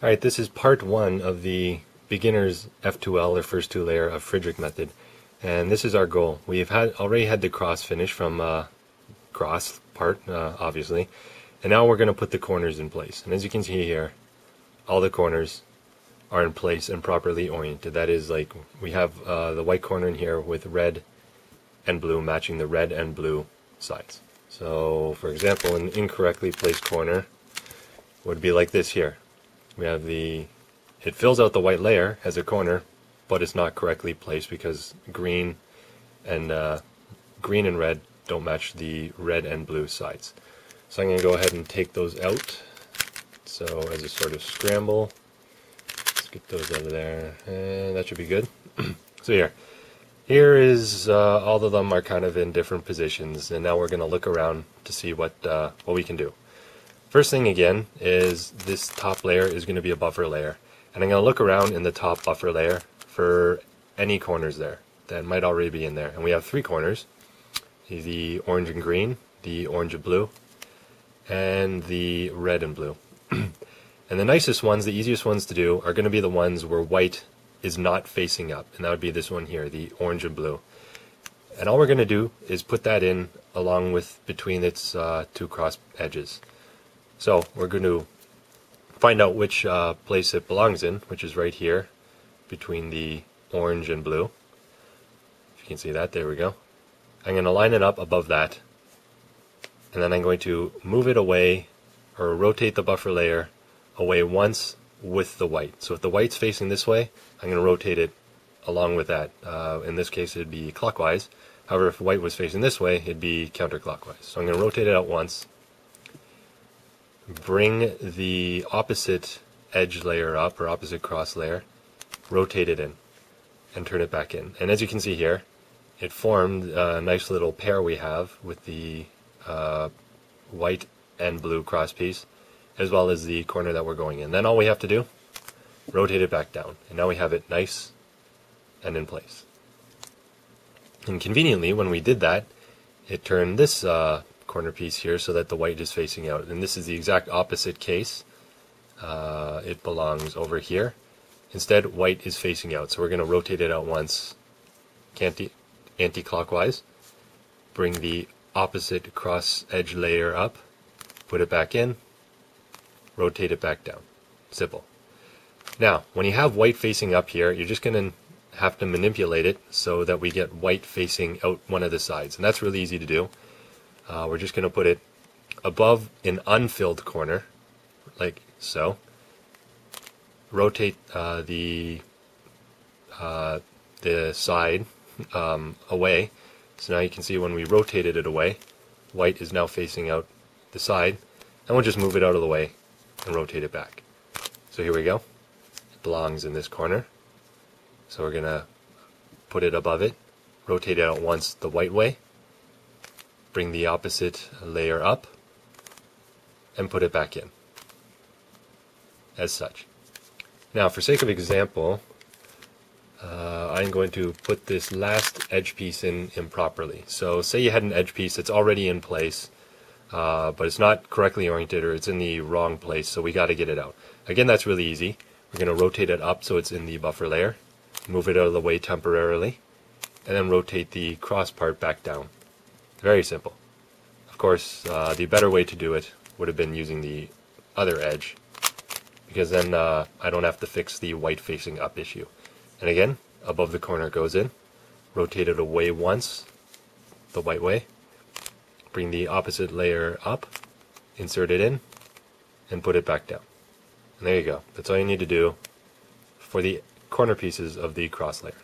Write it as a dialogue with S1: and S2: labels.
S1: Alright, this is part one of the Beginner's F2L, or first two layer of Friedrich method. And this is our goal. We've already had the cross finish from cross part, obviously. And now we're going to put the corners in place. And as you can see here, all the corners are in place and properly oriented. That is, like, we have the white corner in here with red and blue matching the red and blue sides. So, for example, an incorrectly placed corner would be like this here. We have it fills out the white layer as a corner, but it's not correctly placed because green and red don't match the red and blue sides. So I'm going to go ahead and take those out. So as a sort of scramble, let's get those out of there, and that should be good. So here is all of them are kind of in different positions, and now we're going to look around to see what we can do. First thing again is this top layer is going to be a buffer layer, and I'm going to look around in the top buffer layer for any corners there that might already be in there. And we have three corners: the orange and green, the orange and blue, and the red and blue. And the nicest ones, the easiest ones to do, are going to be the ones where white is not facing up, and that would be this one here, the orange and blue. And all we're going to do is put that in along with between its two cross edges. So we're going to find out which place it belongs in, which is right here between the orange and blue. If you can see that, there we go. I'm going to line it up above that, and then I'm going to move it away, or rotate the buffer layer away once with the white. So if the white's facing this way, I'm going to rotate it along with that. In this case, it'd be clockwise. However, if white was facing this way, it'd be counterclockwise. So I'm going to rotate it out once, bring the opposite edge layer up, or opposite cross layer, rotate it in, and turn it back in. And as you can see here, it formed a nice little pair we have with the white and blue cross piece, as well as the corner that we're going in. Then all we have to do, rotate it back down, and now we have it nice and in place. And conveniently, when we did that, it turned this corner piece here so that the white is facing out, and this is the exact opposite case. It belongs over here. Instead, white is facing out, so we're going to rotate it out once anti-clockwise, bring the opposite cross edge layer up, put it back in, rotate it back down. Simple. Now, when you have white facing up here, you're just going to have to manipulate it so that we get white facing out one of the sides, and that's really easy to do. We're just going to put it above an unfilled corner, like so. Rotate the side away. So now you can see when we rotated it away, white is now facing out the side, and we'll just move it out of the way and rotate it back. So here we go. It belongs in this corner. So we're going to put it above it, rotate it out once the white way, bring the opposite layer up, and put it back in, as such. Now, for sake of example, I'm going to put this last edge piece in improperly. So say you had an edge piece that's already in place, but it's not correctly oriented, or it's in the wrong place, so we got to get it out. Again, that's really easy. We're going to rotate it up so it's in the buffer layer, move it out of the way temporarily, and then rotate the cross part back down. Very simple. Of course, the better way to do it would have been using the other edge, because then I don't have to fix the white facing up issue. And again, above the corner goes in, rotate it away once, the white way, bring the opposite layer up, insert it in, and put it back down. And there you go. That's all you need to do for the corner pieces of the cross layer.